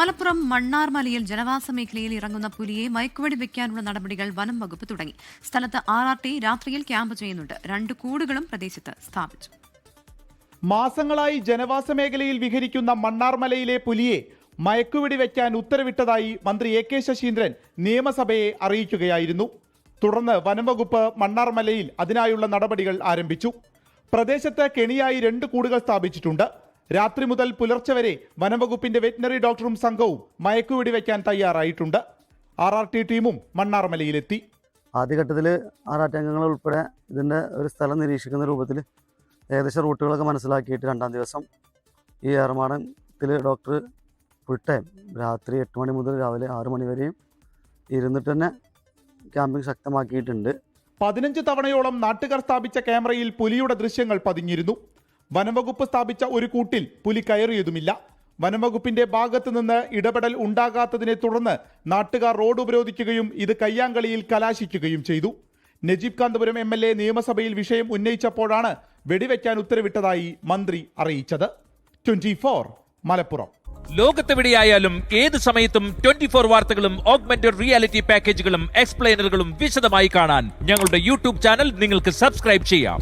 മലപ്പുറം മണ്ണാർമലയിൽ ജനവാസ മേഖലയിൽ ഇറങ്ങുന്ന പുലിയെ മയക്കുവെടി വെക്കാനുള്ള നടപടികൾ വനം വകുപ്പ് തുടങ്ങി. സ്ഥലത്ത് RRT രാത്രിയിൽ ക്യാമ്പ് ചെയ്യുന്നുണ്ട്. 2 കൂടുകളും പ്രദേശത്ത് സ്ഥാപിച്ചു. മാസങ്ങളായി ജനവാസ മേഖലയിൽ വിഹരിക്കുന്ന മണ്ണാർമലയിലെ പുലിയെ മയക്കുവെടി വെക്കാൻ ഉത്തരവിട്ടതായി മന്ത്രി AK ശശീന്ദ്രൻ നിയമസഭയെ അറിയിക്കുകയായിരുന്നു. തുടർന്ന് വനംവകുപ്പ് മണ്ണാർമലയിൽ അതിനായുള്ള നടപടികൾ ആരംഭിച്ചു. പ്രദേശത്ത് കെണിയായി 2 കൂടുകൾ സ്ഥാപിച്ചിട്ടുണ്ട്. രാത്രി മുതൽ പുലർച്ചെ വരെ വനംവകുപ്പിന്റെ വെറ്റിനറി ഡോക്ടറും സംഘവും മയക്കുവെടി വെക്കാൻ തയ്യാറായിട്ടുണ്ട്. RRT ടീമും മണ്ണാർമലയിലെത്തി. ആദ്യഘട്ടത്തിൽ RRT അംഗങ്ങൾ ഉൾപ്പെടെ ഇതിൻ്റെ ഒരു സ്ഥലം നിരീക്ഷിക്കുന്ന രൂപത്തിൽ ഏകദേശം റൂട്ടുകളൊക്കെ മനസ്സിലാക്കിയിട്ട് 2-ാം ദിവസം ഈ ഏറമാടത്തിൽ ഡോക്ടർ ഫുൾ ടൈം രാത്രി 8 മണി മുതൽ രാവിലെ 6 മണി വരെയും ഇരുന്നിട്ട് തന്നെ ക്യാമ്പിംഗ് ശക്തമാക്കിയിട്ടുണ്ട്. 15 തവണയോളം നാട്ടുകാർ സ്ഥാപിച്ച ക്യാമറയിൽ പുലിയുടെ ദൃശ്യങ്ങൾ പതിഞ്ഞിരുന്നു. വനംവകുപ്പ് സ്ഥാപിച്ച ഒരു കൂട്ടിൽ പുലി കയറിയതുമില്ല. വനംവകുപ്പിന്റെ ഭാഗത്തു നിന്ന് ഇടപെടൽ ഉണ്ടാകാത്തതിനെ തുടർന്ന് നാട്ടുകാർ റോഡ് ഉപരോധിക്കുകയും ഇത് കയ്യാങ്കളിയിൽ കലാശിക്കുകയും ചെയ്തു. നജീബ് കാന്തപുരം MLA നിയമസഭയിൽ വിഷയം ഉന്നയിച്ചപ്പോഴാണ് വെടിവെക്കാൻ ഉത്തരവിട്ടതായി മന്ത്രി അറിയിച്ചത്. 24 മലപ്പുറം. ലോകത്തെവിടെയായാലും ഏത് സമയത്തും 24 വാർത്തകളും ഓഗ്മെന്റഡ് റിയാലിറ്റി പാക്കേജുകളും എക്സ്പ്ലെയിനറുകളും വിശദമായി കാണാൻ ഞങ്ങളുടെ YouTube ചാനൽ നിങ്ങൾക്ക് സബ്സ്ക്രൈബ് ചെയ്യാം.